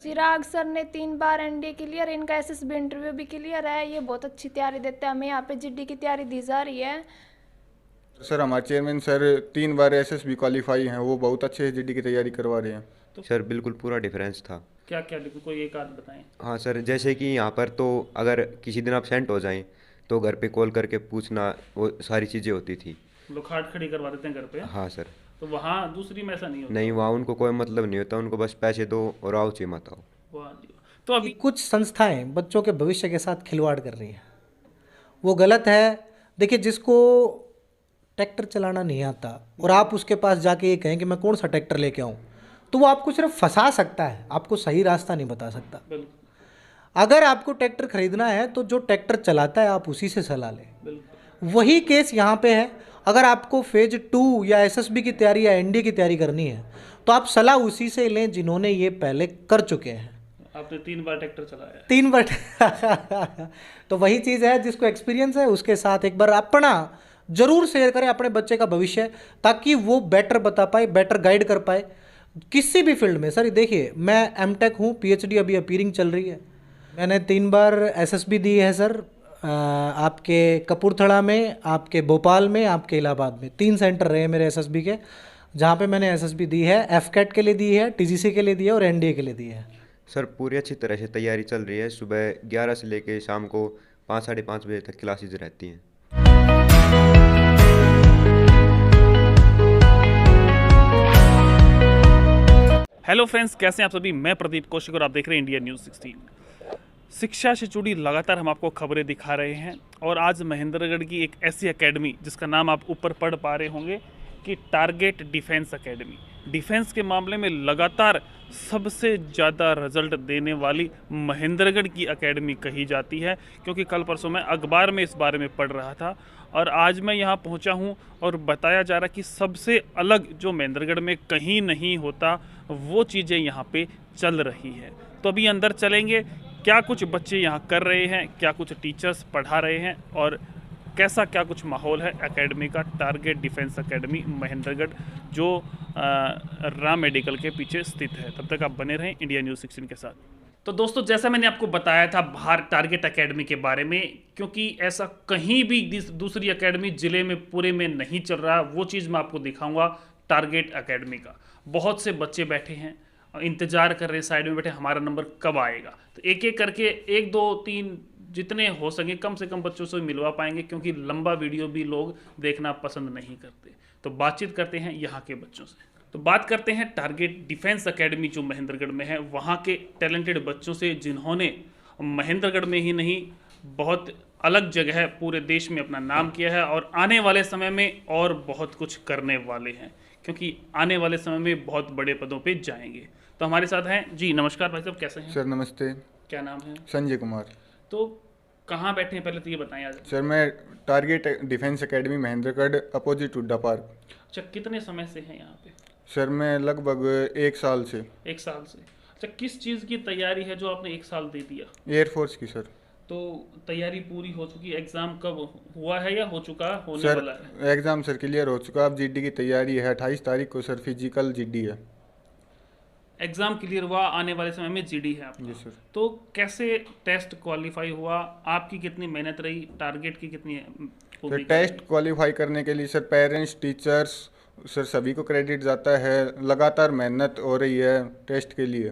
चिराग sir ने 3 बार NDA clear, इनका SSB interview भी क्लियर है। ये बहुत अच्छी तैयारी देते हैं, हमें यहाँ पे जीडी की तैयारी दी जा रही है। सर हमारे चेयरमैन सर 3 बार एसएसबी क्वालिफाई हैं, वो बहुत अच्छे जीडी की तैयारी करवा रहे हैं। सर बिल्कुल पूरा डिफरेंस था। क्या क्या कोई एक आध बताएं। हाँ सर, जैसे कि यहाँ पर तो अगर किसी दिन एब्सेंट हो जाएं तो घर पे कॉल करके पूछना, वो सारी चीज़ें होती थी। लोग खाट खड़ी करवा देते हैं घर पे। हाँ सर। तो वहाँ दूसरी में ऐसा नहीं होता। नहीं, वहाँ उनको कोई मतलब नहीं होता, उनको बस पैसे दो और आओ चाहे मत आओ। वाह जी। तो अभी कुछ संस्थाएं बच्चों के भविष्य के साथ खिलवाड़ कर रही हैं, वो गलत है। देखिए, जिसको ट्रैक्टर चलाना नहीं आता और आप उसके पास जाके ये कहें कि मैं कौन सा ट्रैक्टर लेके आऊँ, तो वो आपको सिर्फ फंसा सकता है, आपको सही रास्ता नहीं बता सकता। बिल्कुल अगर आपको ट्रैक्टर खरीदना है तो जो ट्रैक्टर चलाता है आप उसी से सलाह लें। बिल्कुल। वही केस यहाँ पे है। अगर आपको फेज 2 या एसएसबी की तैयारी या एनडीए की तैयारी करनी है तो आप सलाह उसी से लें जिन्होंने ये पहले कर चुके हैं। आपने 3 बार ट्रैक्टर चलाया है। 3 बार तो वही चीज़ है, जिसको एक्सपीरियंस है उसके साथ एक बार अपना जरूर शेयर करें अपने बच्चे का भविष्य, ताकि वो बेटर बता पाए, बेटर गाइड कर पाए किसी भी फील्ड में। सर देखिए, मैं एमटेक हूँ, पीएचडी अभी अपीयरिंग चल रही है। मैंने 3 बार एसएसबी दी है सर, आपके कपूरथला में, आपके भोपाल में, आपके इलाहाबाद में। 3 सेंटर रहे मेरे एसएसबी के, जहाँ पे मैंने एसएसबी दी है। एफकेट के लिए दी है, टीजीसी के लिए दी है और एनडीए के लिए दी है। सर पूरी अच्छी तरह से तैयारी चल रही है। सुबह 11 से लेके शाम को 5 साढ़े 5 बजे तक क्लासेज रहती हैं। हेलो फ्रेंड्स, कैसे हैं आप सभी। मैं प्रदीप कौशिक और आप देख रहे हैं इंडिया न्यूज़ 16। शिक्षा से जुड़ी लगातार हम आपको खबरें दिखा रहे हैं और आज महेंद्रगढ़ की एक ऐसी एकेडमी जिसका नाम आप ऊपर पढ़ पा रहे होंगे कि टारगेट डिफेंस एकेडमी, डिफेंस के मामले में लगातार सबसे ज़्यादा रिजल्ट देने वाली महेंद्रगढ़ की एकेडमी कही जाती है। क्योंकि कल परसों मैं अखबार में इस बारे में पढ़ रहा था और आज मैं यहाँ पहुँचा हूँ और बताया जा रहा कि सबसे अलग जो महेंद्रगढ़ में कहीं नहीं होता वो चीज़ें यहाँ पे चल रही है। तो अभी अंदर चलेंगे, क्या कुछ बच्चे यहाँ कर रहे हैं, क्या कुछ टीचर्स पढ़ा रहे हैं और कैसा क्या कुछ माहौल है एकेडमी का। टारगेट डिफेंस एकेडमी महेंद्रगढ़ जो राम मेडिकल के पीछे स्थित है। तब तक आप बने रहें इंडिया न्यूज़ 16 के साथ। तो दोस्तों, जैसा मैंने आपको बताया था बाहर टारगेट एकेडमी के बारे में, क्योंकि ऐसा कहीं भी दूसरी एकेडमी ज़िले में पूरे में नहीं चल रहा, वो चीज़ मैं आपको दिखाऊंगा टारगेट एकेडमी का। बहुत से बच्चे बैठे हैं, इंतज़ार कर रहे हैं साइड में बैठे, हमारा नंबर कब आएगा। तो एक एक करके 1 2 3 जितने हो सके कम से कम बच्चों से मिलवा पाएंगे, क्योंकि लंबा वीडियो भी लोग देखना पसंद नहीं करते। तो बातचीत करते हैं यहाँ के बच्चों से। तो बात करते हैं टारगेट डिफेंस एकेडमी जो महेंद्रगढ़ में है, वहाँ के टैलेंटेड बच्चों से जिन्होंने महेंद्रगढ़ में ही नहीं बहुत अलग जगह पूरे देश में अपना नाम किया है और आने वाले समय में और बहुत कुछ करने वाले हैं, क्योंकि आने वाले समय में बहुत बड़े पदों पे जाएंगे। तो हमारे साथ हैं जी। नमस्कार भाई साहब, कैसे हैं? सर नमस्ते। क्या नाम है? संजय कुमार। तो कहाँ बैठे हैं पहले तो ये बताएं आज। सर मैं target defence academy Mahendragarh opposite Hooda park. अच्छा, कितने समय से हैं यहाँ पे? सर मैं लगभग 1 साल से। 1 साल से। अच्छा, किस चीज़ की तैयारी है जो आपने 1 साल दे दिया? एयरफोर्स की सर। तो तैयारी पूरी हो चुकी, एग्ज़ाम कब हुआ है या हो चुका, होने सर वाला है? एग्ज़ाम सर क्लियर हो चुका, अब जीडी की तैयारी है। 28 तारीख को सर फिजिकल जीडी है। एग्ज़ाम क्लियर हुआ, आने वाले समय में जीडी है आपका। जी सर। तो कैसे टेस्ट क्वालिफाई हुआ, आपकी कितनी मेहनत रही, टारगेट की कितनी सर टेस्ट क्वालिफाई करने के लिए सर पेरेंट्स, टीचर्स, सर सभी को क्रेडिट जाता है। लगातार मेहनत हो रही है टेस्ट के लिए।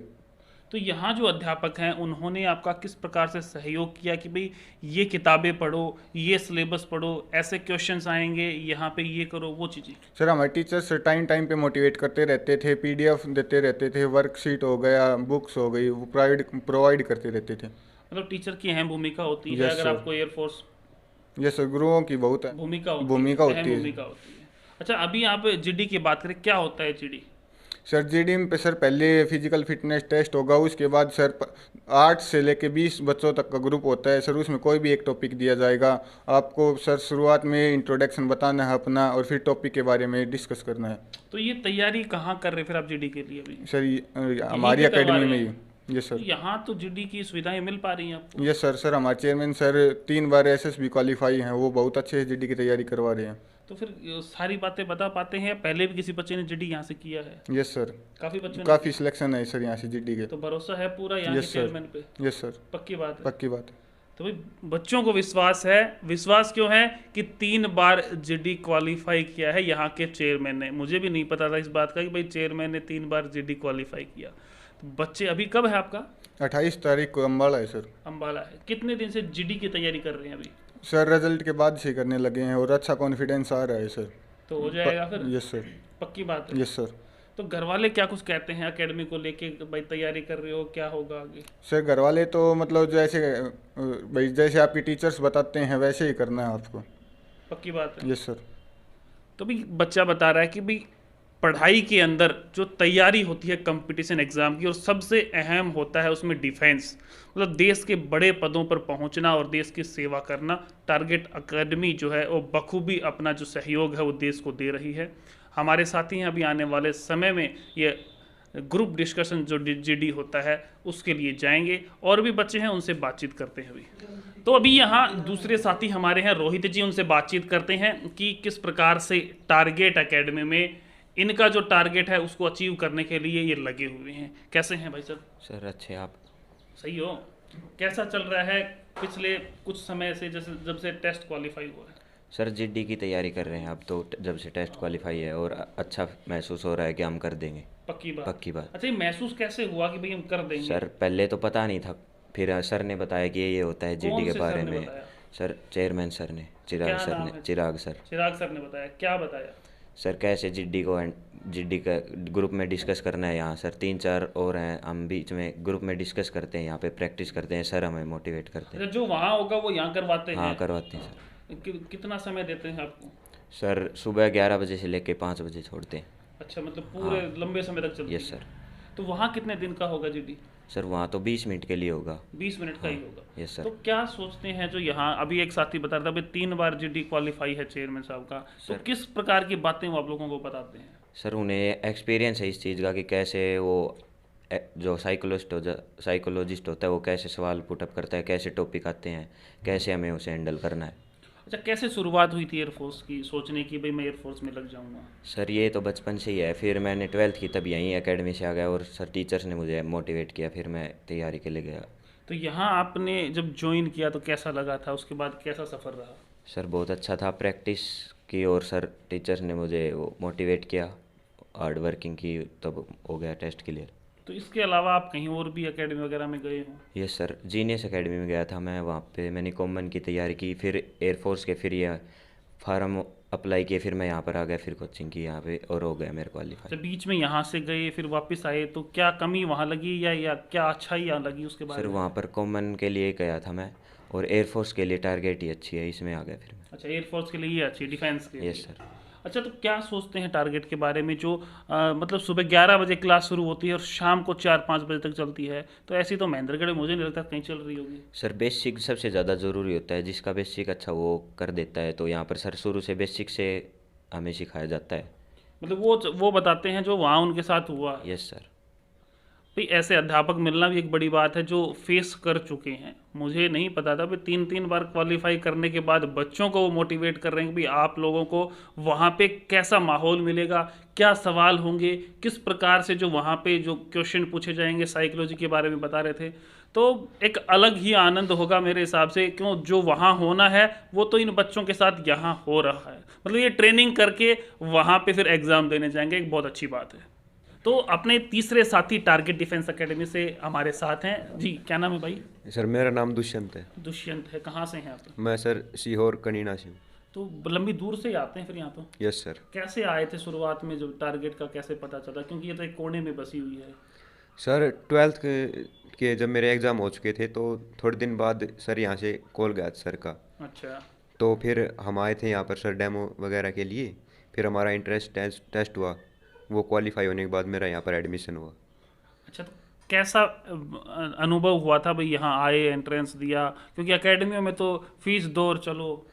तो यहाँ जो अध्यापक हैं उन्होंने आपका किस प्रकार से सहयोग किया कि भाई ये किताबें पढ़ो, ये सिलेबस पढ़ो, ऐसे क्वेश्चंस आएंगे, यहाँ पे ये करो, वो चीज़ें? सर हमारे टीचर्स टाइम टाइम पे मोटिवेट करते रहते थे, पीडीएफ देते रहते थे, वर्कशीट हो गया, बुक्स हो गई, वो प्रोवाइड करते रहते थे। मतलब टीचर की अहम भूमिका होती है। Yes, अगर sir. आपको एयरफोर्स यस सर, गुरुओं की बहुत भूमिका होती भूमिका है, होती अहम है। भूमिका होती है। अच्छा, अभी आप जीडी की बात करें, क्या होता है जीडी? सर जीडी में पे सर पहले फिजिकल फिटनेस टेस्ट होगा, उसके बाद सर 8 से लेके 20 बच्चों तक का ग्रुप होता है सर। उसमें कोई भी एक टॉपिक दिया जाएगा आपको। सर शुरुआत में इंट्रोडक्शन बताना है अपना और फिर टॉपिक के बारे में डिस्कस करना है। तो ये तैयारी कहाँ कर रहे हैं फिर आप जीडी के लिए अभी? सर हमारी पे करवा एकेडमी रहे में हैं? ही। यस तो सर। यहाँ तो जीडी की सुविधाएं मिल पा रही हैं आपको? Yes sir. सर हमारे चेयरमैन सर 3 बार एसएसबी क्वालिफाई हैं, वो बहुत अच्छे जीडी की तैयारी करवा रहे हैं। तो फिर ये सारी बातें बता पाते हैं? पहले भी किसी बच्चे ने जीडी यहाँ से किया है? यस सर, काफी बच्चों ने? काफ़ी सिलेक्शन है सर यहाँ से जीडी के। तो भरोसा है पूरा यहाँ के यस सर, चेयरमैन पे? यस सर, पक्की बात है? पक्की बात है। तो भाई बच्चों को विश्वास है। विश्वास क्यों है? कि 3 बार जीडी क्वालिफाई किया है यहाँ के चेयरमैन ने। मुझे भी नहीं पता था इस बात का कि भाई चेयरमैन ने 3 बार जीडी क्वालिफाई किया। तो बच्चे अभी कब है आपका? 28 तारीख को अम्बाड़ा है सर। अम्बाला है। कितने दिन से जीडी की तैयारी कर रहे हैं अभी? सर रिजल्ट के बाद से करने लगे हैं और अच्छा कॉन्फिडेंस आ रहा है सर। तो हो जाएगा फिर? यस सर, पक्की बात है? Yes sir. तो घर वाले क्या कुछ कहते हैं एकेडमी को लेके, भाई तैयारी कर रहे हो, क्या होगा आगे? सर घर वाले तो मतलब जैसे भाई जैसे आपके टीचर्स बताते हैं वैसे ही करना है आपको। पक्की बात है? Yes sir. तो भाई बच्चा बता रहा है कि भाई पढ़ाई के अंदर जो तैयारी होती है कंपटीशन एग्जाम की, और सबसे अहम होता है उसमें डिफेंस, मतलब देश के बड़े पदों पर पहुंचना और देश की सेवा करना। टारगेट एकेडमी जो है वो बखूबी अपना जो सहयोग है वो देश को दे रही है। हमारे साथी हैं, अभी आने वाले समय में ये ग्रुप डिस्कशन जो जीडी होता है उसके लिए जाएंगे, और भी बच्चे हैं उनसे बातचीत करते हैं अभी। तो अभी यहाँ दूसरे साथी हमारे हैं रोहित जी, उनसे बातचीत करते हैं कि किस प्रकार से टारगेट एकेडमी में इनका जो टारगेट है उसको अचीव करने के लिए ये लगे हुए हैं। कैसे हैं भाई साहब? सर अच्छे आप? सही हो? कैसा चल रहा है पिछले कुछ समय से, जैसे जब से टेस्ट क्वालिफाई हुआ है? सर जीडी की तैयारी कर रहे हैं अब तो, जब से टेस्ट क्वालिफाई है, और अच्छा महसूस हो रहा है कि हम कर देंगे। पक्की बात? पक्की बात। अच्छा, ये महसूस कैसे हुआ कि भाई हम कर देंगे? सर पहले तो पता नहीं था, फिर सर ने बताया कि ये होता है जीडी कौन के से बारे सर ने में। बताया? सर चेयरमैन सर ने, चिराग क्या सर नाम ने, है? चिराग सर। चिराग सर ने बताया? क्या बताया? सर कैसे जीडी का ग्रुप में डिस्कस करना है यहाँ। सर 3-4 और हैं, हम बीच में ग्रुप में डिस्कस करते हैं, यहाँ पे प्रैक्टिस करते हैं, सर हमें मोटिवेट करते अच्छा, हैं। जो वहाँ होगा वो यहाँ करवाते हैं? हाँ करवाते हैं सर। कितना समय देते हैं आपको? सर सुबह 11 बजे से लेके 5 बजे छोड़ते हैं। अच्छा, मतलब पूरे लंबे समय तक चलती है? Yes sir. तो वहाँ कितने दिन का होगा जीडी? सर वहाँ तो 20 मिनट के लिए होगा। 20 मिनट का ही होगा? Yes sir. तो क्या सोचते हैं जो यहाँ अभी एक साथी बता रहा था, भाई 3 बार जीडी क्वालिफाई है चेयरमैन साहब का, तो किस प्रकार की बातें वो आप लोगों को बताते हैं? सर उन्हें एक्सपीरियंस है इस चीज़ का कि कैसे वो जो साइकोलॉजिस्ट होता है वो कैसे सवाल पुटअप करता है, कैसे टॉपिक आते हैं, कैसे हमें उसे हैंडल करना है। अच्छा, कैसे शुरुआत हुई थी एयरफोर्स की सोचने की, भाई मैं एयरफोर्स में लग जाऊंगा? सर ये तो बचपन से ही है, फिर मैंने 12th की तब यहीं एकेडमी से आ गया, और सर टीचर्स ने मुझे मोटिवेट किया, फिर मैं तैयारी के लिए गया। तो यहाँ आपने जब ज्वाइन किया तो कैसा लगा था? उसके बाद कैसा सफ़र रहा? सर बहुत अच्छा था, प्रैक्टिस की और सर टीचर्स ने मुझे वो मोटिवेट किया, हार्ड वर्किंग की, तब हो गया टेस्ट क्लियर। तो इसके अलावा आप कहीं और भी एकेडमी वगैरह में गए हो? यस सर, जीनियस एकेडमी में गया था मैं, वहाँ पे मैंने कॉमन की तैयारी की, फिर एयरफोर्स के फिर ये फार्म अप्लाई किए, फिर मैं यहाँ पर आ गया, फिर कोचिंग की यहाँ पे, और हो गया मेरे क्वालिफाई। जब बीच में यहाँ से गए फिर वापस आए तो क्या कमी वहाँ लगी या क्या अच्छा ही यहाँ लगी उसके बारे सर में? वहाँ पर कॉमन के लिए गया था मैं, और एयरफोर्स के लिए टारगेट ही अच्छी है, इसमें आ गया फिर मैं। अच्छा, एयरफोर्स के लिए ये अच्छी, डिफेंस के लिए? Yes sir. अच्छा, तो क्या सोचते हैं टारगेट के बारे में, जो मतलब सुबह 11 बजे क्लास शुरू होती है और शाम को 4-5 बजे तक चलती है, तो ऐसी तो महेंद्रगढ़ में मुझे नहीं लगता कहीं चल रही होगी। सर बेसिक सबसे ज़्यादा ज़रूरी होता है, जिसका बेसिक अच्छा वो कर देता है, तो यहाँ पर सर शुरू से बेसिक से हमें सिखाया जाता है। मतलब वो बताते हैं जो वहाँ उनके साथ हुआ। Yes sir. भाई ऐसे अध्यापक मिलना भी एक बड़ी बात है जो फेस कर चुके हैं। मुझे नहीं पता था भाई 3-3 बार क्वालिफाई करने के बाद बच्चों को वो मोटिवेट कर रहे हैं कि भाई आप लोगों को वहाँ पे कैसा माहौल मिलेगा, क्या सवाल होंगे, किस प्रकार से जो वहाँ पे जो क्वेश्चन पूछे जाएंगे, साइकोलॉजी के बारे में बता रहे थे। तो एक अलग ही आनंद होगा मेरे हिसाब से, क्यों जो वहाँ होना है वो तो इन बच्चों के साथ यहाँ हो रहा है। मतलब ये ट्रेनिंग करके वहाँ पे फिर एग्ज़ाम देने जाएंगे, एक बहुत अच्छी बात है। तो अपने तीसरे साथी टारगेट डिफेंस एकेडमी से हमारे साथ हैं जी। क्या नाम है भाई? सर मेरा नाम दुष्यंत है। दुष्यंत है। कहाँ से हैं आप? मैं सर सीहोर कनीना से हूँ। तो लंबी दूर से ही आते हैं फिर यहाँ तो? Yes sir. कैसे आए थे शुरुआत में, जो टारगेट का कैसे पता चला, क्योंकि ये तो एक कोने में बसी हुई है? सर 12th के जब मेरे एग्ज़ाम हो चुके थे तो थोड़े दिन बाद सर यहाँ से कॉल गया था सर का। अच्छा। तो फिर हम आए थे यहाँ पर सर डेमो वगैरह के लिए, फिर हमारा इंट्रेंस टेस्ट हुआ, वो क्वालिफाई होने के बाद मेरा यहाँ पर एडमिशन हुआ। अच्छा, तो कैसा अनुभव हुआ था भाई यहाँ आए, एंट्रेंस दिया? क्योंकि एकेडमियों में तो फीस दो और चलो।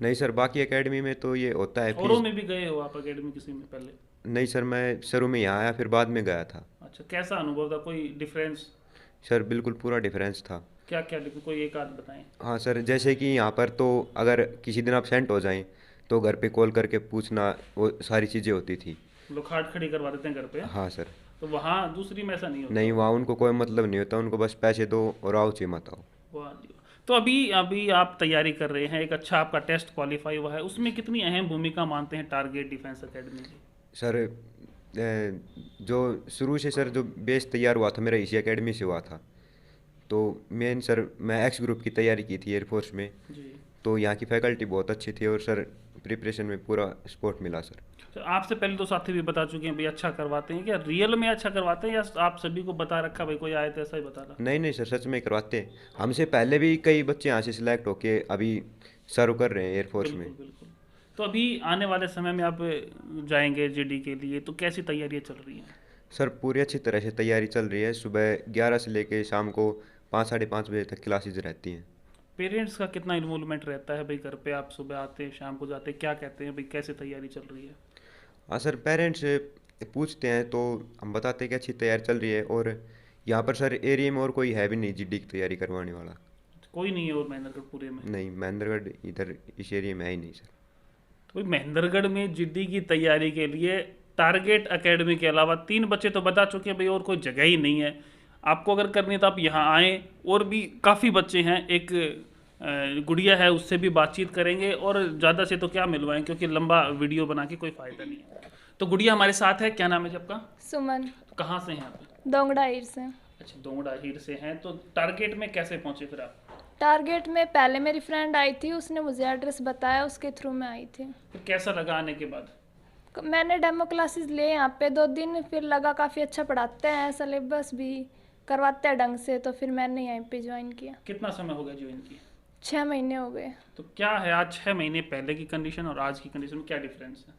नहीं सर, बाकी एकेडमी में तो ये होता है औरों फीस। में भी गए हो आप एकेडमी किसी में पहले? नहीं सर, मैं शुरू में यहाँ आया फिर बाद में गया था। अच्छा, कैसा अनुभव था? कोई डिफरेंस? सर बिल्कुल पूरा डिफरेंस था। क्या क्या कोई एक आध बताएं। हाँ सर, जैसे कि यहाँ पर तो अगर किसी दिन एब्सेंट हो जाएं तो घर पे कॉल करके पूछना, वो सारी चीज़ें होती थी। लोग खाट खड़ी करवा देते हैं घर पे। हाँ सर। तो वहाँ दूसरी में ऐसा नहीं होता? नहीं, वहाँ उनको कोई मतलब नहीं होता, उनको बस पैसे दो और आओ चाहे मत आओ। वाह जी वाह। तो अभी अभी आप तैयारी कर रहे हैं, एक अच्छा आपका टेस्ट क्वालिफाई हुआ है, उसमें कितनी अहम भूमिका मानते हैं टारगेट डिफेंस एकेडमी की? सर जो शुरू से सर जो बेस तैयार हुआ था मेरा इसी एकेडमी से हुआ था। तो मेन सर मैं एक्स ग्रुप की तैयारी की थी एयरफोर्स में, जी। तो यहाँ की फैकल्टी बहुत अच्छी थी और सर प्रिपरेशन में पूरा सपोर्ट मिला सर। तो आपसे पहले तो साथी भी बता चुके हैं भाई अच्छा करवाते हैं, क्या रियल में अच्छा करवाते हैं या आप सभी को बता रखा भाई कोई आए तो ऐसा ही बता रहा? नहीं नहीं सर, सच में करवाते हैं। हमसे पहले भी कई बच्चे यहाँ से सिलेक्ट होके अभी सर्व कर रहे हैं एयरफोर्स में। बिल्कुल बिल्कुल। तो अभी आने वाले समय में आप जाएंगे जीडी के लिए, तो कैसी तैयारियां चल रही हैं? सर पूरी अच्छी तरह से तैयारी चल रही है। सुबह 11 से लेके शाम को 5 साढ़े 5 बजे तक क्लासेज रहती हैं। पेरेंट्स का कितना इन्वॉल्वमेंट रहता है भाई? घर पे आप सुबह आते हैं शाम को जाते हैं, क्या कहते हैं भाई कैसे तैयारी चल रही है? हाँ सर, पेरेंट्स पूछते हैं तो हम बताते हैं कि अच्छी तैयारी चल रही है। और यहाँ पर सर एरिया में और कोई है भी नहीं जीडी की तैयारी करवाने वाला। कोई नहीं है और महेंद्रगढ़ पूरे में? नहीं, महेंद्रगढ़ इधर इस एरिया में है ही नहीं सर। तो भाई महेंद्रगढ़ में जीडी की तैयारी के लिए टारगेट एकेडमी के अलावा 3 बच्चे तो बता चुके हैं भाई, और कोई जगह ही नहीं है। आपको अगर करनी है तो आप यहाँ आएँ, और भी काफ़ी बच्चे हैं। एक गुड़िया है, उससे भी बातचीत करेंगे, और ज़्यादा से तो क्या मिलवाएं क्योंकि लंबा वीडियो बना के कोई फ़ायदा नहीं है। तो गुड़िया हमारे साथ है, क्या नाम है आपका? सुमन। तो कहाँ से हैं आप? दोंगड़ा हीर से। अच्छा, दोंगड़ा हीर से हैं। तो टारगेट में कैसे पहुँचे फिर आप? टारगेट में पहले मेरी फ्रेंड आई थी, उसने मुझे एड्रेस बताया, उसके थ्रू मैं आई थी। फिर कैसा लगा आने के बाद? मैंने डेमो क्लासेस लिए यहाँ पे 2 दिन, फिर लगा काफ़ी अच्छा पढ़ाते हैं, सिलेबस भी करवाते हैं ढंग से, तो फिर मैंने यहीं पे ज्वाइन किया। कितना समय हो गया ज्वाइन किया? 6 महीने हो गए। तो क्या है आज 6 महीने पहले की कंडीशन और आज की कंडीशन में क्या डिफरेंस है?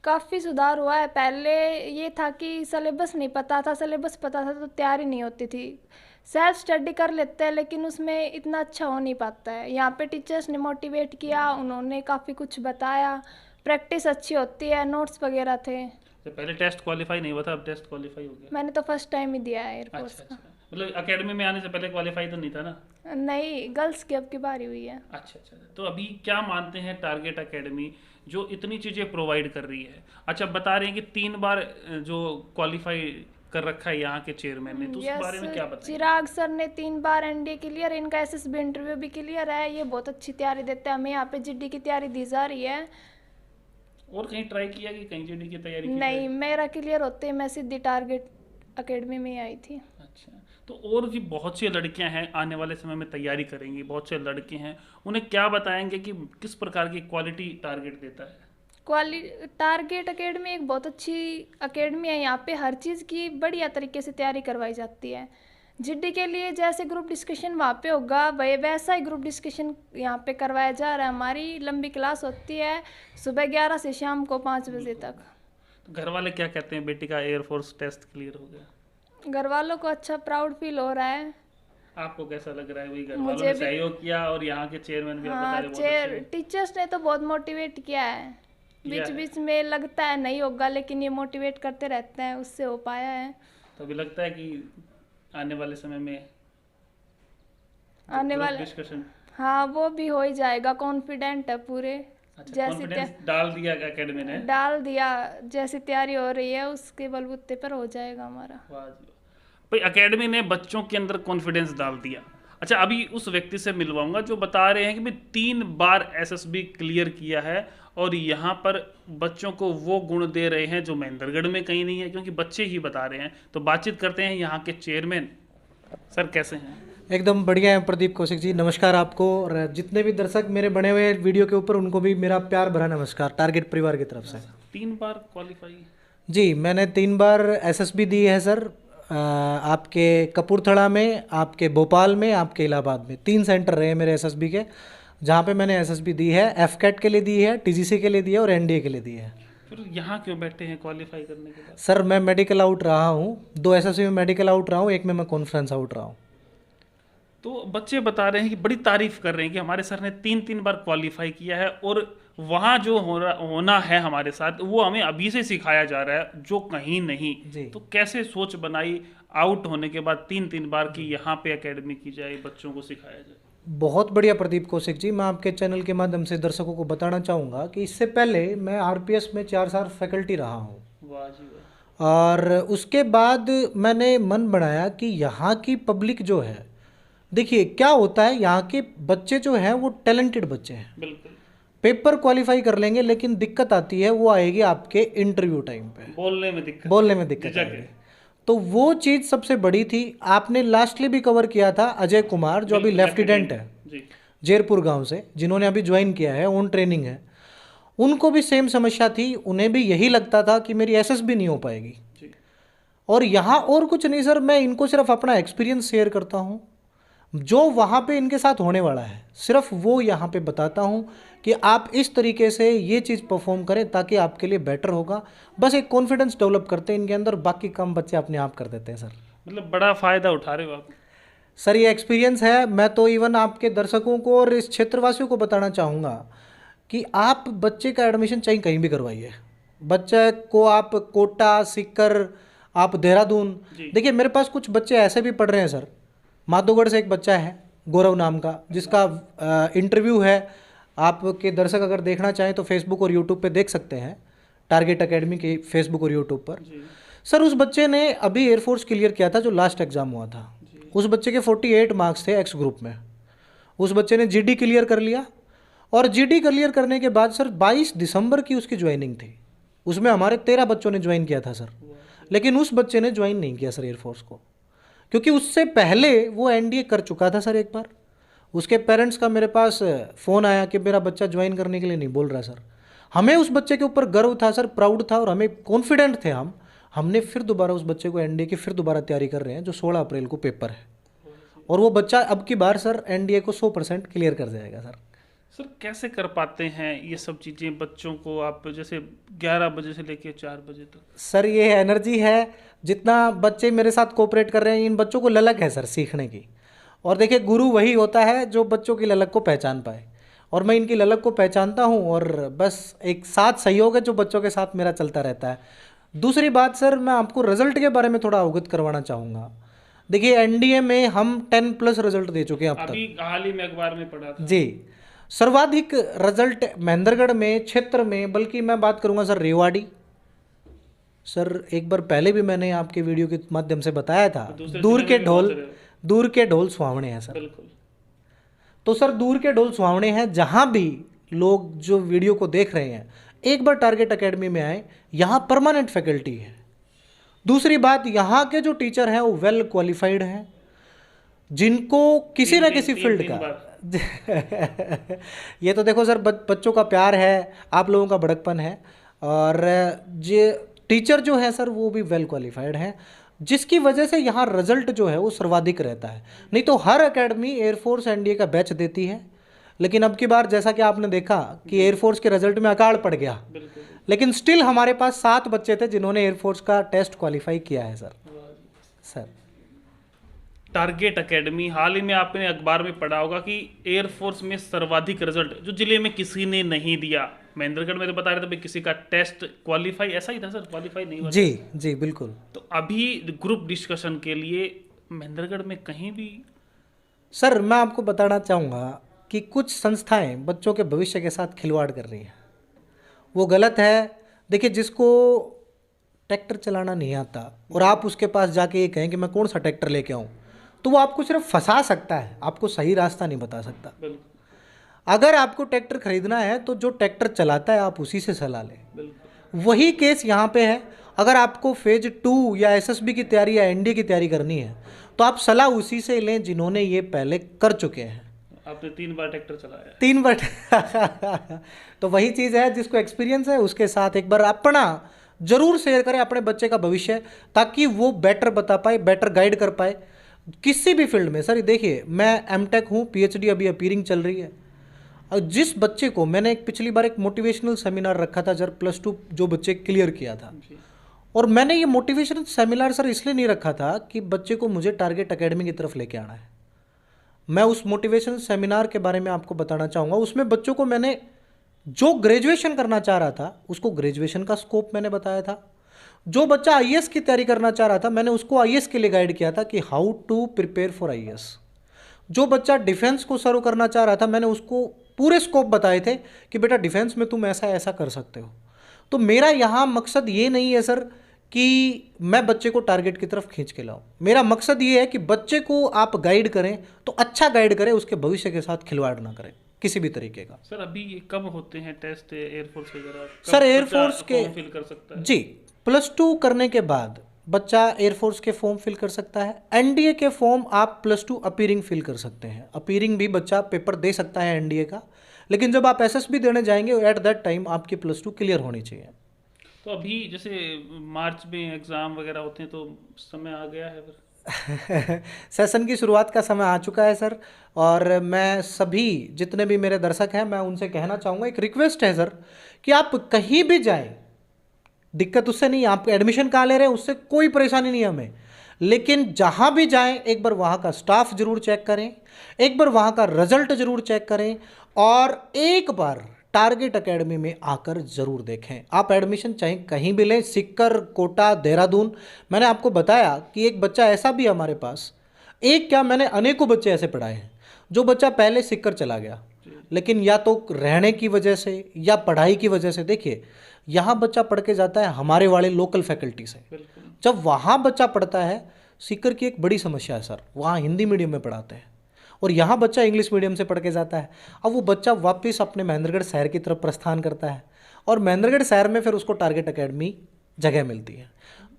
काफ़ी सुधार हुआ है। पहले ये था कि सिलेबस नहीं पता था, सिलेबस पता था तो तैयारी नहीं होती थी। सेल्फ स्टडी कर लेते हैं लेकिन उसमें इतना अच्छा हो नहीं पाता है। यहाँ पे टीचर्स ने मोटिवेट किया, उन्होंने काफ़ी कुछ बताया, प्रैक्टिस अच्छी होती है, नोट्स वगैरह थे। तो पहले टेस्ट क्वालिफाई नहीं हुआ था, अब टेस्ट क्वालिफाई हो गया? मैंने तो फर्स्ट टाइम ही दिया है एयरफोर्स अच्छा, मतलब एकेडमी में आने से पहले क्वालिफाई तो नहीं था ना? का। नहीं, गर्ल्स की अब की बारी हुई है। अच्छा। तो अभी क्या मानते हैं टारगेट एकेडमी जो इतनी चीज़ें प्रोवाइड कर रही है? अच्छा, बता रहे हैं कि 3 बार जो क्वालिफाई कर रखा है यहाँ के चेयरमैन ने, तो उस बारे में क्या बताएं? चिराग सर ने 3 बार एनडीए क्लियर, इनका एसएसबी इंटरव्यू भी क्लियर है। ये बहुत अच्छी तैयारी देते हैं, हमें यहाँ पे जीडी की तैयारी दी जा रही है। और कहीं ट्राई किया कि कहीं जीडी की तैयारी की नहीं, जाए? मेरा क्लियर होते ही मैं सीधी टारगेट एकेडमी में ही आई थी। अच्छा, तो और भी बहुत सी लड़कियां हैं आने वाले समय में तैयारी करेंगी, बहुत से लड़के हैं, उन्हें क्या बताएंगे कि किस प्रकार की क्वालिटी टारगेट देता है? टारगेट एकेडमी एक बहुत अच्छी एकेडमी है। यहाँ पे हर चीज़ की बढ़िया तरीके से तैयारी करवाई जाती है। जीडी के लिए जैसे ग्रुप डिस्कशन वहाँ पे होगा, वही वैसा ही ग्रुप डिस्कशन यहाँ पे करवाया जा रहा है। हमारी लंबी क्लास होती है सुबह 11 से शाम को 5 बजे तक। तो घर वाले क्या कहते हैं, बेटी का एयरफोर्स टेस्ट क्लियर हो गया? घर वालों को अच्छा प्राउड फील हो रहा है। आपको कैसा लग रहा है? वही घर वालों मुझे ने भी। सहयोग किया और यहाँ के चेयरमैन भी आप बता हाँ, रहे बहुत अच्छे टीचर्स ने तो बहुत मोटिवेट किया है। किया बीच है। बीच में लगता है नहीं होगा, लेकिन ये मोटिवेट करते रहते हैं, उससे हो पाया है। तो अभी लगता है कि आने वाले समय में आने वाले डिस्कशन, हाँ, वो भी हो ही जाएगा। कॉन्फिडेंट है पूरे। अच्छा, जैसी कॉन्फिडेंस डाल दिया एकेडमी ने? डाल दिया, जैसी तैयारी हो रही है उसके बलबूते पर हो जाएगा हमारा। वाह जी वाह। भाई एकेडमी ने बच्चों के अंदर कॉन्फिडेंस डाल दिया। अच्छा, अभी उस व्यक्ति से मिलवाऊंगा जो बता रहे हैं कि भाई 3 बार एसएसबी क्लियर किया है और यहाँ पर बच्चों को वो गुण दे रहे हैं जो महेंद्रगढ़ में कहीं नहीं है, क्योंकि बच्चे ही बता रहे हैं। तो बातचीत करते हैं यहाँ के चेयरमैन। सर कैसे हैं? एकदम बढ़िया है प्रदीप कौशिक जी, नमस्कार आपको, और जितने भी दर्शक मेरे बने हुए वीडियो के ऊपर उनको भी मेरा प्यार भरा नमस्कार टारगेट परिवार की तरफ से। 3 बार क्वालिफाई? जी, मैंने 3 बार एसएसबी दी है सर। आपके कपूरथला में, आपके भोपाल में, आपके इलाहाबाद में 3 सेंटर रहे मेरे एसएसबी के, जहाँ पे मैंने एसएसबी दी है। एफकेट के लिए दी है, टीजीसी के लिए दी है और एनडीए के लिए दी है। फिर यहाँ क्यों बैठे हैं क्वालिफाई करने के बाद? सर मैं मेडिकल आउट रहा हूँ, 2 एसएसबी में मेडिकल आउट रहा हूँ, एक में मैं कॉन्फ्रेंस आउट रहा हूँ। तो बच्चे बता रहे हैं कि बड़ी तारीफ कर रहे हैं कि हमारे सर ने 3 बार क्वालिफाई किया है और वहाँ जो होना है हमारे साथ वो हमें अभी से सिखाया जा रहा है, जो कहीं नहीं। जी। तो कैसे सोच बनाई आउट होने के बाद 3 बार की यहाँ पे एकेडमी की जाए, बच्चों को सिखाया जाए? बहुत बढ़िया प्रदीप कौशिक जी। मैं आपके चैनल के माध्यम से दर्शकों को बताना चाहूँगा कि इससे पहले मैं आरपीएस में 4 साल फैकल्टी रहा हूँ, वाह जी वाह। और उसके बाद मैंने मन बनाया कि यहाँ की पब्लिक जो है, देखिए क्या होता है, यहाँ के बच्चे जो हैं वो टैलेंटेड बच्चे हैं, बिल्कुल। पेपर क्वालिफाई कर लेंगे, लेकिन दिक्कत आती है वो आएगी आपके इंटरव्यू टाइम पे, बोलने में दिक्कत। बोलने में दिक्कत झिझक आएगी। है। तो वो चीज़ सबसे बड़ी थी। आपने लास्टली भी कवर किया था अजय कुमार, जो अभी बिल्कुल, लेफ्टिनेंट है जी। जयपुर गांव से, जिन्होंने अभी ज्वाइन किया है, ऑन ट्रेनिंग है। उनको भी सेम समस्या थी, उन्हें भी यही लगता था कि मेरी एसएसबी नहीं हो पाएगी। जी। और यहाँ और कुछ नहीं सर, मैं इनको सिर्फ अपना एक्सपीरियंस शेयर करता हूँ, जो वहाँ पे इनके साथ होने वाला है सिर्फ वो यहाँ पे बताता हूँ कि आप इस तरीके से ये चीज़ परफॉर्म करें ताकि आपके लिए बेटर होगा। बस एक कॉन्फिडेंस डेवलप करते हैं इनके अंदर, बाकी काम बच्चे अपने आप कर देते हैं सर। मतलब बड़ा फायदा उठा रहे हो आप। सर ये एक्सपीरियंस है। मैं तो इवन आपके दर्शकों को और इस क्षेत्रवासियों को बताना चाहूँगा कि आप बच्चे का एडमिशन चाहे कहीं भी करवाइए, बच्चे को आप कोटा, सीकर, आप देहरादून, देखिए मेरे पास कुछ बच्चे ऐसे भी पढ़ रहे हैं सर। माधोगढ़ से एक बच्चा है गौरव नाम का, जिसका इंटरव्यू है। आपके दर्शक अगर देखना चाहें तो फेसबुक और यूट्यूब पे देख सकते हैं, टारगेट एकेडमी के फेसबुक और यूट्यूब पर। सर उस बच्चे ने अभी एयरफोर्स क्लियर किया था, जो लास्ट एग्ज़ाम हुआ था। उस बच्चे के 48 मार्क्स थे एक्स ग्रुप में। उस बच्चे ने जीडी क्लियर कर लिया, और जीडी क्लियर करने के बाद सर 22 दिसंबर की उसकी ज्वाइनिंग थी। उसमें हमारे 13 बच्चों ने ज्वाइन किया था सर, लेकिन उस बच्चे ने ज्वाइन नहीं किया सर एयरफोर्स को, क्योंकि उससे पहले वो एनडीए कर चुका था सर एक बार। उसके पेरेंट्स का मेरे पास फ़ोन आया कि मेरा बच्चा ज्वाइन करने के लिए नहीं बोल रहा सर। हमें उस बच्चे के ऊपर गर्व था सर, प्राउड था, और हमें कॉन्फिडेंट थे हमने फिर दोबारा उस बच्चे को एनडीए की फिर दोबारा तैयारी कर रहे हैं, जो 16 अप्रैल को पेपर है। और वो बच्चा अब की बार सर एनडीए को 100% क्लियर कर जाएगा सर। सर कैसे कर पाते हैं ये सब चीज़ें बच्चों को आप, जैसे 11 बजे से लेके 4 बजे तक? सर ये एनर्जी है, जितना बच्चे मेरे साथ कोऑपरेट कर रहे हैं, इन बच्चों को ललक है सर सीखने की। और देखिए गुरु वही होता है जो बच्चों की ललक को पहचान पाए, और मैं इनकी ललक को पहचानता हूँ, और बस एक साथ सहयोग है जो बच्चों के साथ मेरा चलता रहता है। दूसरी बात सर, मैं आपको रिजल्ट के बारे में थोड़ा अवगत करवाना चाहूँगा। देखिए एनडीए में हम 10+ रिजल्ट दे चुके हैं अब तक। अभी हाल ही में अखबार में पढ़ा था जी, सर्वाधिक रिजल्ट महेंद्रगढ़ में, क्षेत्र में, बल्कि मैं बात करूंगा सर रेवाड़ी। सर एक बार पहले भी मैंने आपके वीडियो के माध्यम से बताया था, दूर के ढोल सुहावने हैं सर। बिल्कुल। तो सर दूर के ढोल सुहावने हैं, जहां भी लोग जो वीडियो को देख रहे हैं एक बार टारगेट एकेडमी में आए, यहाँ परमानेंट फैकल्टी है। दूसरी बात, यहाँ के जो टीचर हैं वो वेल क्वालिफाइड हैं, जिनको किसी न किसी फील्ड का ये तो देखो सर बच्चों का प्यार है, आप लोगों का बड़कपन है, और ये टीचर जो है सर वो भी वेल क्वालिफाइड हैं, जिसकी वजह से यहाँ रिजल्ट जो है वो सर्वाधिक रहता है। नहीं तो हर एकेडमी एयरफोर्स एनडीए का बैच देती है, लेकिन अब की बार जैसा कि आपने देखा कि एयरफोर्स के रिजल्ट में अकाल पड़ गया, लेकिन स्टिल हमारे पास 7 बच्चे थे जिन्होंने एयरफोर्स का टेस्ट क्वालिफाई किया है सर। टारगेट एकेडमी, हाल ही में आपने अखबार में पढ़ा होगा कि एयरफोर्स में सर्वाधिक रिजल्ट जो जिले में किसी ने नहीं दिया। महेंद्रगढ़ में तो बता रहे थे भाई किसी का टेस्ट क्वालिफाई, ऐसा ही था सर, क्वालिफाई नहीं हुआ। जी बिल्कुल। तो अभी ग्रुप डिस्कशन के लिए महेंद्रगढ़ में कहीं भी? सर मैं आपको बताना चाहूँगा कि कुछ संस्थाएं बच्चों के भविष्य के साथ खिलवाड़ कर रही हैं, वो गलत है। देखिए जिसको ट्रैक्टर चलाना नहीं आता और आप उसके पास जाके ये कहें कि मैं कौन सा ट्रैक्टर लेके आऊँ, तो वो आपको सिर्फ फंसा सकता है, आपको सही रास्ता नहीं बता सकता। अगर आपको ट्रैक्टर खरीदना है तो जो ट्रैक्टर चलाता है आप उसी से सलाह लें। वही केस यहाँ पे है। अगर आपको फेज 2 या एसएसबी की तैयारी या एनडीए की तैयारी करनी है तो आप सलाह उसी से लें जिन्होंने ये पहले कर चुके हैं। आपने 3 बार ट्रैक्टर चलाया? 3 बार तो वही चीज़ है, जिसको एक्सपीरियंस है उसके साथ एक बार अपना जरूर शेयर करें अपने बच्चे का भविष्य, ताकि वो बेटर बता पाए, बेटर गाइड कर पाए किसी भी फील्ड में। सर देखिए मैं एमटेक हूँ, पीएचडी अभी अपीयरिंग चल रही है। और जिस बच्चे को मैंने पिछली बार एक मोटिवेशनल सेमिनार रखा था सर, +2 जो बच्चे क्लियर किया था, और मैंने ये मोटिवेशनल सेमिनार सर इसलिए नहीं रखा था कि बच्चे को मुझे टारगेट एकेडमी की तरफ लेके आना है। मैं उस मोटिवेशनल सेमिनार के बारे में आपको बताना चाहूँगा। उसमें बच्चों को मैंने जो ग्रेजुएशन करना चाह रहा था उसको ग्रेजुएशन का स्कोप मैंने बताया था। जो बच्चा आईएएस की तैयारी करना चाह रहा था मैंने उसको आईएएस के लिए गाइड किया था कि how to prepare for IAS. जो बच्चा डिफेंस को सर्व करना चाह रहा था, मैंने उसको पूरे स्कोप बताए थे कि बेटा डिफेंस में तुम ऐसा ऐसा कर सकते हो। तो मेरा यहाँ मकसद ये नहीं है सर कि मैं बच्चे को टारगेट की तरफ खींच के लाऊं। मेरा मकसद ये है कि बच्चे को आप गाइड करें तो अच्छा गाइड करें, उसके भविष्य के साथ खिलवाड़ ना करें किसी भी तरीके का। सर अभी ये कब होते हैं टेस्ट एयरफोर्स वगैरह? कब सर बच्चा एयरफोर्स के फॉर्म फिल कर सकता है? जी, +2 करने के बाद बच्चा एयरफोर्स के फॉर्म फिल कर सकता है। एनडीए के फॉर्म आप +2 अपीयरिंग फिल कर सकते हैं। अपीयरिंग भी बच्चा पेपर दे सकता है एनडीए का, लेकिन जब आप एसएसबी देने जाएंगे एट दैट टाइम आपकी +2 क्लियर होनी चाहिए। तो अभी जैसे मार्च में एग्जाम वगैरह होते हैं तो समय आ गया है फिर? सेशन की शुरुआत का समय आ चुका है सर, और मैं सभी जितने भी मेरे दर्शक हैं मैं उनसे कहना चाहूँगा, एक रिक्वेस्ट है सर कि आप कहीं भी जाएं, दिक्कत उससे नहीं, आप एडमिशन कहाँ ले रहे हैं उससे कोई परेशानी नहीं हमें, लेकिन जहाँ भी जाएं एक बार वहाँ का स्टाफ जरूर चेक करें, एक बार वहाँ का रिजल्ट जरूर चेक करें, और एक बार टारगेट एकेडमी में आकर ज़रूर देखें। आप एडमिशन चाहे कहीं भी लें, सिक्कर, कोटा, देहरादून। मैंने आपको बताया कि एक बच्चा ऐसा भी है हमारे पास, एक क्या मैंने अनेकों बच्चे ऐसे पढ़ाए हैं, जो बच्चा पहले सिक्कर चला गया, लेकिन या तो रहने की वजह से या पढ़ाई की वजह से, देखिए यहाँ बच्चा पढ़ के जाता है हमारे वाले लोकल फैकल्टी से, जब वहाँ बच्चा पढ़ता है, सिक्कर की एक बड़ी समस्या है सर, वहाँ हिंदी मीडियम में पढ़ाते हैं और यहाँ बच्चा इंग्लिश मीडियम से पढ़ के जाता है। अब वो बच्चा वापस अपने महेंद्रगढ़ शहर की तरफ प्रस्थान करता है और महेंद्रगढ़ शहर में फिर उसको टारगेट एकेडमी जगह मिलती है।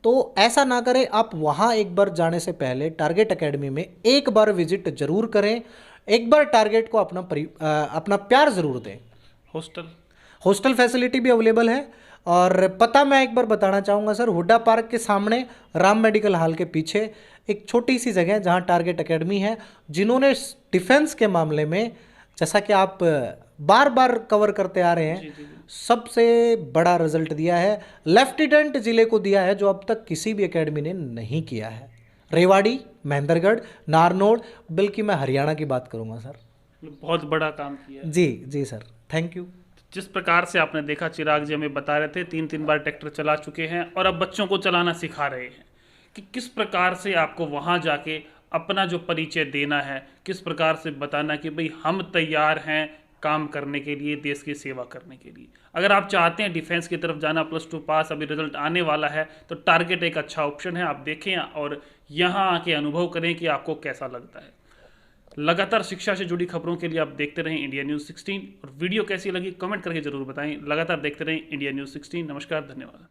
तो ऐसा ना करें, आप वहाँ एक बार जाने से पहले टारगेट एकेडमी में एक बार विजिट जरूर करें, एक बार टारगेट को अपना प्यार ज़रूर दें। हॉस्टल फैसिलिटी भी अवेलेबल है, और पता मैं एक बार बताना चाहूँगा सर, हुड्डा पार्क के सामने राम मेडिकल हॉल के पीछे एक छोटी सी जगह है जहाँ टारगेट एकेडमी है, जिन्होंने डिफेंस के मामले में, जैसा कि आप बार बार कवर करते आ रहे हैं, सबसे बड़ा रिजल्ट दिया है, लेफ्टिनेंट जिले को दिया है, जो अब तक किसी भी एकेडमी ने नहीं किया है। रेवाड़ी, महेंद्रगढ़, नारनौल, बल्कि मैं हरियाणा की बात करूँगा सर। बहुत बड़ा काम किया है। जी जी सर, थैंक यू। जिस प्रकार से आपने देखा, चिराग जी हमें बता रहे थे 3 बार ट्रैक्टर चला चुके हैं और अब बच्चों को चलाना सिखा रहे हैं, कि किस प्रकार से आपको वहाँ जाके अपना जो परिचय देना है, किस प्रकार से बताना कि भाई हम तैयार हैं काम करने के लिए, देश की सेवा करने के लिए। अगर आप चाहते हैं डिफेंस की तरफ जाना, +2 पास, अभी रिजल्ट आने वाला है, तो टारगेट एक अच्छा ऑप्शन है। आप देखें और यहाँ आके अनुभव करें कि आपको कैसा लगता है। लगातार शिक्षा से जुड़ी खबरों के लिए आप देखते रहें इंडिया न्यूज़ 16, और वीडियो कैसी लगी कमेंट करके जरूर बताएं। लगातार देखते रहें इंडिया न्यूज़ 16। नमस्कार, धन्यवाद।